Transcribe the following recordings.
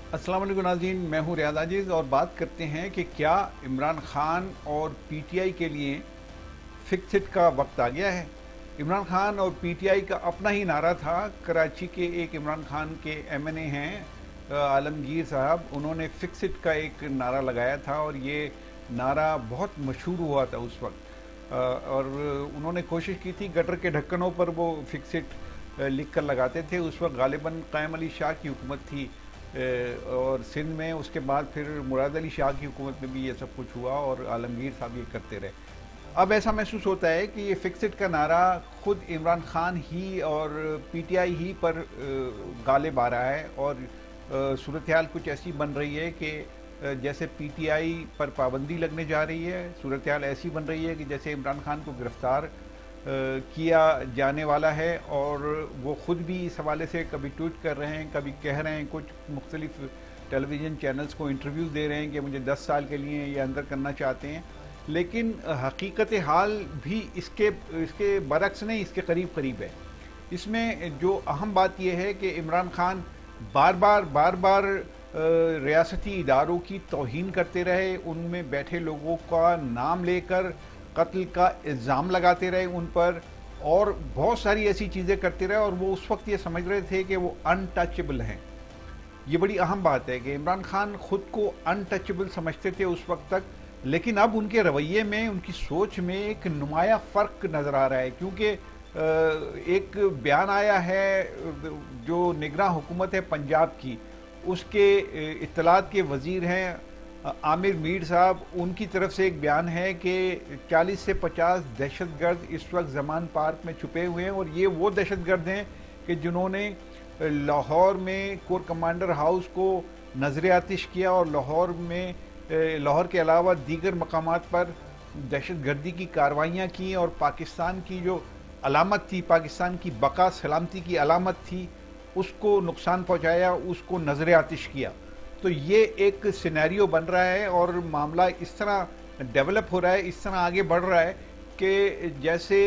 अस्सलाम वालेकुम नाज़रीन, मैं हूं रियाद आजिज़ और बात करते हैं कि क्या इमरान खान और पीटीआई के लिए फिक्स इट का वक्त आ गया है। इमरान खान और पीटीआई का अपना ही नारा था। कराची के एक इमरान खान के एमएनए हैं आलमगीर साहब, उन्होंने फिक्स इट का एक नारा लगाया था और ये नारा बहुत मशहूर हुआ था उस वक्त। और उन्होंने कोशिश की थी, गटर के ढक्कनों पर वो फिक्स इट लिख कर लगाते थे। उस वक्त गालिबन कायम अली शाह की हुकूमत थी और सिंध में। उसके बाद फिर मुराद अली शाह की हुकूमत में भी ये सब कुछ हुआ और आलमगीर साहब ये करते रहे। अब ऐसा महसूस होता है कि ये फिक्स इट का नारा खुद इमरान खान ही और पीटीआई ही पर गालिब आ रहा है और सूरत हाल कुछ ऐसी बन रही है कि जैसे पीटीआई पर पाबंदी लगने जा रही है। सूरत हाल ऐसी बन रही है कि जैसे इमरान खान को गिरफ्तार किया जाने वाला है और वो ख़ुद भी इस हवाले से कभी ट्वीट कर रहे हैं, कभी कह रहे हैं, कुछ मुख्तलिफ टेलीविज़न चैनल्स को इंटरव्यूज़ दे रहे हैं कि मुझे 10 साल के लिए ये अंदर करना चाहते हैं। लेकिन हकीकत हाल भी इसके बरक्स नहीं, इसके करीब करीब है। इसमें जो अहम बात यह है कि इमरान खान बार बार रियासती इदारों की तौहीन करते रहे, उनमें बैठे लोगों का नाम लेकर कत्ल का इल्ज़ाम लगाते रहे उन पर, और बहुत सारी ऐसी चीज़ें करते रहे। और वो उस वक्त ये समझ रहे थे कि वो अनटचेबल हैं। ये बड़ी अहम बात है कि इमरान खान खुद को अनटचेबल समझते थे उस वक्त तक, लेकिन अब उनके रवैये में, उनकी सोच में एक नुमाया फ़र्क नज़र आ रहा है। क्योंकि एक बयान आया है जो निगरां हुकूमत है पंजाब की, उसके इत्तलात के वज़ीर हैं आमिर मीर साहब, उनकी तरफ से एक बयान है कि 40 से 50 दहशतगर्द इस वक्त ज़मान पार्क में छुपे हुए हैं। और ये वो दहशतगर्द हैं कि जिन्होंने लाहौर में कोर कमांडर हाउस को नजर आतिश किया और लाहौर के अलावा दीगर मकामात पर दहशतगर्दी की कार्रवाइयाँ की और पाकिस्तान की जो अलामत थी, पाकिस्तान की बका सलामती की अलामत थी, उसको नुकसान पहुँचाया, उसको नजर आतिश किया। तो ये एक सिनेरियो बन रहा है और मामला इस तरह डेवलप हो रहा है, इस तरह आगे बढ़ रहा है कि जैसे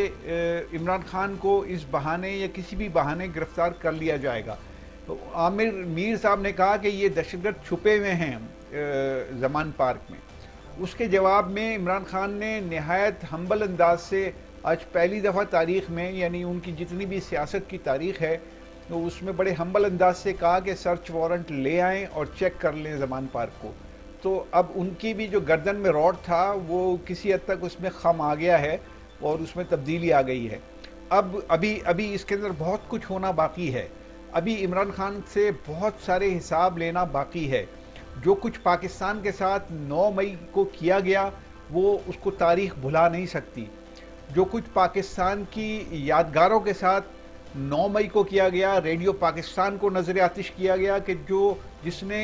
इमरान खान को इस बहाने या किसी भी बहाने गिरफ्तार कर लिया जाएगा। तो आमिर मीर साहब ने कहा कि ये दहशतगर्द छुपे हुए हैं ज़मान पार्क में। उसके जवाब में इमरान खान ने नहायत हम्बल अंदाज से आज पहली दफ़ा तारीख़ में, यानी उनकी जितनी भी सियासत की तारीख़ है, तो उसमें बड़े हम्बल अंदाज से कहा कि सर्च वारंट ले आएँ और चेक कर लें ज़मान पार्क को। तो अब उनकी भी जो गर्दन में रॉड था वो किसी हद तक उसमें खम आ गया है और उसमें तब्दीली आ गई है। अब अभी इसके अंदर बहुत कुछ होना बाकी है। अभी इमरान खान से बहुत सारे हिसाब लेना बाकी है। जो कुछ पाकिस्तान के साथ 9 मई को किया गया वो उसको तारीख़ भुला नहीं सकती। जो कुछ पाकिस्तान की यादगारों के साथ 9 मई को किया गया, रेडियो पाकिस्तान को नजर आतिश किया गया कि जिसने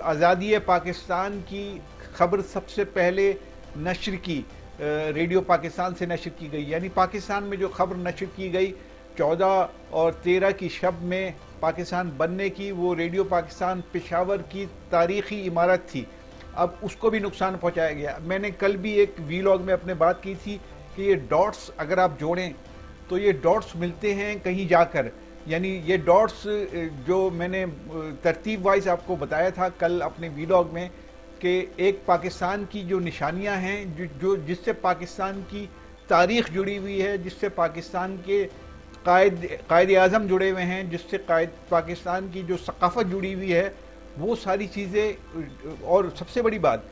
आज़ादी पाकिस्तान की खबर सबसे पहले नशर की, रेडियो पाकिस्तान से नशर की गई। यानी पाकिस्तान में जो खबर नशर की गई 14 और 13 की शब में पाकिस्तान बनने की, वो रेडियो पाकिस्तान पेशावर की तारीख़ी इमारत थी। अब उसको भी नुकसान पहुँचाया गया। मैंने कल भी एक वीलॉग में अपने बात की थी कि ये डॉट्स अगर आप जोड़ें तो ये डॉट्स मिलते हैं कहीं जाकर। यानी ये डॉट्स जो मैंने तरतीब वाइज आपको बताया था कल अपने वीलॉग में कि एक पाकिस्तान की जो निशानियां हैं, जो जिससे पाकिस्तान की तारीख़ जुड़ी हुई है, जिससे पाकिस्तान के कायद आज़म जुड़े हुए हैं, जिससे पाकिस्तान की जो सकाफ़त जुड़ी हुई है, वो सारी चीज़ें। और सबसे बड़ी बात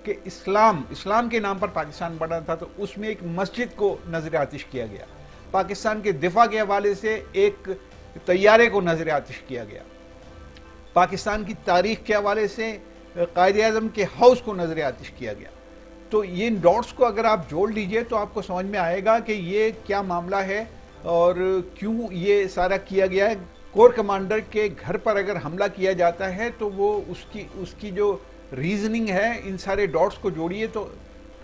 कि इस्लाम के नाम पर पाकिस्तान बना था, तो उसमें एक मस्जिद को नजर आतिश किया गया। पाकिस्तान के दिफा के हवाले से एक तैयारे को नजर आतिश किया गया। पाकिस्तान की तारीख के हवाले से कायद आज़म के हाउस को नजर आतिश किया गया। तो ये इन डॉट्स को अगर आप जोड़ लीजिए तो आपको समझ में आएगा कि ये क्या मामला है और क्यों ये सारा किया गया है। कोर कमांडर के घर पर अगर हमला किया जाता है तो वो उसकी जो रीजनिंग है, इन सारे डॉट्स को जोड़िए तो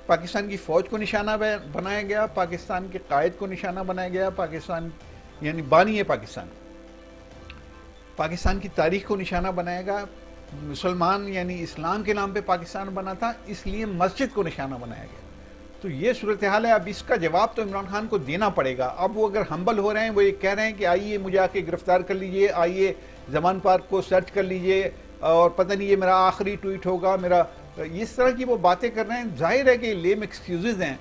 पाकिस्तान की फ़ौज को निशाना बनाया गया, पाकिस्तान के कायद को निशाना बनाया गया, पाकिस्तान यानी बानी है पाकिस्तान की तारीख को निशाना बनाएगा। मुसलमान यानी इस्लाम के नाम पे पाकिस्तान बना था, इसलिए मस्जिद को निशाना बनाया गया। तो ये सूरत हाल है। अब इसका जवाब तो इमरान खान को देना पड़ेगा। अब वो अगर हम्बल हो रहे हैं, वो ये कह रहे हैं कि आइए मुझे आके गिरफ्तार कर लीजिए, आइए ज़मान पार्क को सर्च कर लीजिए, اور پتہ نہیں یہ میرا آخری ٹویٹ ہوگا، میرا اس طرح کی وہ باتیں کر رہے ہیں. ظاہر ہے کہ لیم ایکسکیوزز ہیں،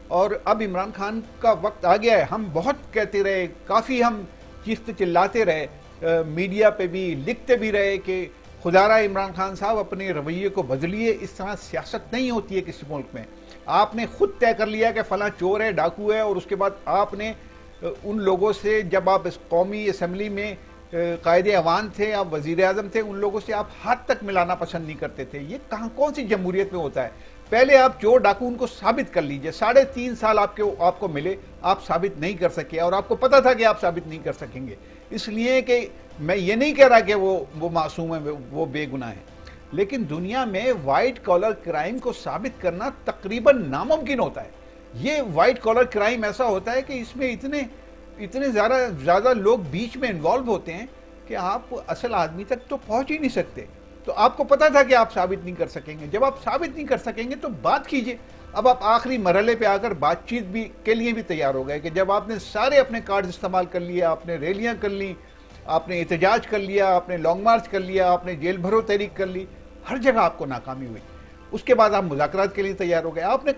اور اب عمران خان کا وقت آ گیا ہے. ہم بہت کہتے رہے، کافی ہم چیختے چلاتے رہے، میڈیا پہ بھی لکھتے بھی رہے کہ خدا را عمران خان صاحب اپنے رویے کو بدلیے، اس طرح سیاست نہیں ہوتی ہے کسی ملک میں. آپ نے خود طے کر لیا کہ فلاں چور ہے، ڈاکو ہے، اور اس کے بعد آپ نے ان لوگوں سے، جب آپ اس قومی اسمبلی میں قائد ایوان تھے، آپ وزیر اعظم تھے، ان لوگوں سے آپ ہاتھ تک ملانا پسند نہیں کرتے تھے. یہ کون سی جمہوریت میں ہوتا ہے؟ پہلے آپ چور ڈاکو ان کو ثابت کر لیجئے. 3.5 سال آپ کو ملے، آپ ثابت نہیں کر سکے، اور آپ کو پتا تھا کہ آپ ثابت نہیں کر سکیں گے. اس لیے کہ میں یہ نہیں کہہ رہا کہ وہ معصوم ہیں، وہ بے گناہ ہیں، لیکن دنیا میں وائٹ کالر کرائم کو ثابت کرنا تقریباً ناممکن ہوتا ہے. یہ وائٹ کالر کرائم ایسا ہوتا ہے کہ اس میں اتنے زیادہ لوگ بیچ میں انوالو ہوتے ہیں کہ آپ اصل آدمی تک تو پہنچ ہی نہیں سکتے. تو آپ کو پتا تھا کہ آپ ثابت نہیں کر سکیں گے. جب آپ ثابت نہیں کر سکیں گے تو بات کیجئے. اب آپ آخری مرحلے پہ آ کر بات چیت بھی کے لیے بھی تیار ہو گئے کہ جب آپ نے سارے اپنے کارڈ استعمال کر لیے، آپ نے ریلیاں کر لی، آپ نے احتجاج کر لیا، آپ نے لانگ مارچ کر لیا، آپ نے جیل بھرو تحریک کر لی، ہر جگہ آپ کو ناکامی ہوئی. اس کے بعد آپ مذاکرات کے لیے تیار ہو گئے. آپ نے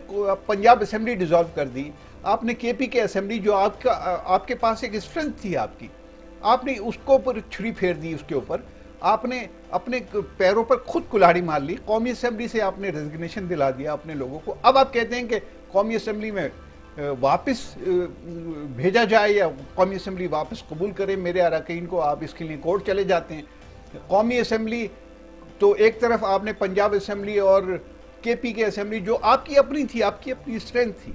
پنجاب اسمبلی ڈیزالو کر دی. آپ نے کے پی کے اسمبلی، جو آپ کے پاس ایک اسٹرینتھ تھی آپ نے اس کو پر چھری پھیر دی. اس کے اوپر آپ نے اپنے پیروں پر خود کلاڑی مار لی. قومی اسمبلی سے آپ نے ریزگنیشن دلا دیا اپنے لوگوں کو. اب آپ کہتے ہیں کہ قومی اسمبلی میں واپس بھیجا جائے یا قومی اسمبلی واپس قبول کرے میرے اراکین کو. آپ اس کے لیے کورٹ چلے جاتے ہیں. قومی اسمبلی تو ایک طرف آپ نے پنجاب اسمبلی اور کے پی کے اسمبلی، جو آپ کی اپنی تھی، آپ کی اپنی اسٹرینتھ تھی،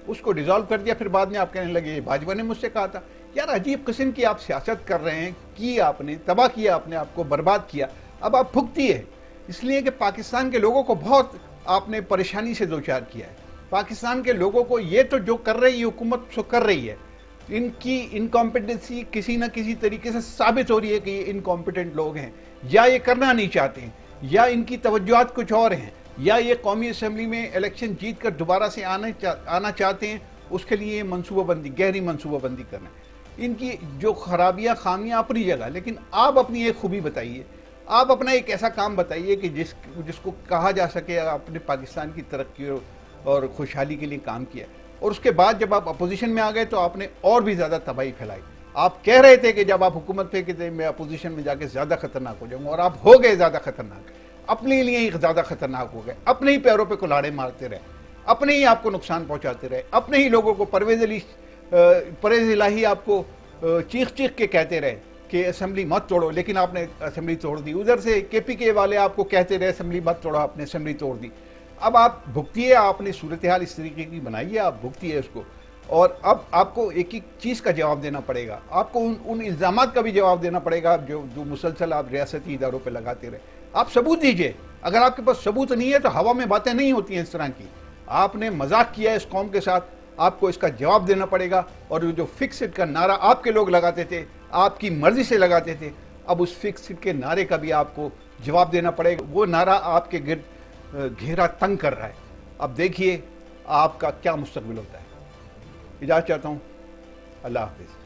اس کو ڈیزالو کر دیا. پھر بعد میں آپ کہنے لگے بھاجپا نے مجھ سے کہا تھا. یار عجیب قسم کی آپ سیاست کر رہے ہیں، آپ نے تباہ کیا، اپنے آپ کو برباد کیا. اب آپ بھگتی ہے، اس لیے کہ پاکستان کے لوگوں کو بہت آپ نے پریشانی سے دوچار کیا ہے. پاکستان کے لوگوں کو یہ تو جو کر رہی حکومت سو کر رہی ہے، ان کی انکمپیٹنسی کسی نہ کسی طریقے سے ثابت ہو رہی ہے کہ یہ انکمپیٹنٹ لوگ ہیں، یا یہ کرنا نہیں چاہتے ہیں، یا ان کی توجہات کچھ اور ہیں، یا یہ قومی اسمبلی میں الیکشن جیت کر دوبارہ سے آنا چاہتے ہیں. اس کے لیے منصوبہ بندی، گہری منصوبہ بندی کرنا ہے. ان کی جو خرابیاں، خامیاں اپنی جگہ، لیکن آپ اپنی ایک خوبی بتائیے. آپ اپنا ایک ایسا کام بتائیے کہ جس کو کہا جا سکے آپ نے پاکستان کی ترقی اور خوشحالی کے لیے کام کیا. اور اس کے بعد جب آپ اپوزیشن میں آ گئے تو آپ نے اور بھی زیادہ تباہی پھیلائی. آپ کہہ رہے تھے کہ جب آپ حکومت پہ کہ میں اپوزیشن میں جا کے زیادہ خطرناک ہو جاؤں گا، اور آپ ہو گئے زیادہ خطرناک. اپنے لیے ہی زیادہ خطرناک ہو گئے. اپنے ہی پیروں پہ کلاڑے مارتے رہے، اپنے ہی آپ کو نقصان پہنچاتے رہے، اپنے ہی لوگوں کو پرویز الہی آپ کو چیخ کے کہتے رہے کہ اسمبلی مت توڑو، لیکن آپ نے اسمبلی توڑ دی. ادھر سے کے پی کے والے آپ کو کہتے رہے اسمبلی مت توڑو، آپ نے اسمبلی توڑ دی. اب آپ بھگتیے. آپ نے صورتحال اس طریقے کی بنائی ہے، آپ بھگتیے اس کو. اور اب آپ کو ایک چیز کا جواب دینا پڑے گا. آپ کو ان الزامات کا بھی جواب دینا پڑے گا جو مسلسل آپ ریاستی اداروں پہ لگاتے رہے. آپ ثبوت دیجئے. اگر آپ کے پاس ثبوت نہیں ہے تو ہوا میں باتیں نہیں ہوتی ہیں اس طرح کی. آپ نے مذاق کیا اس قوم کے ساتھ، آپ کو اس کا جواب دینا پڑے گا. اور جو فکس اٹ کا نعرہ آپ کے لوگ لگاتے تھے، آپ کی مرضی سے لگاتے تھے، اب اس فکس اٹ کے نعرے کا بھی آپ کو جواب دینا پڑے گا. وہ نعرہ آپ کے گرد گھیرا تنگ کر رہا ہے. اب دیکھیے آپ کا کیا مستقبل ہوتا ہے. اجازت چاہتا ہوں. اللہ حافظ.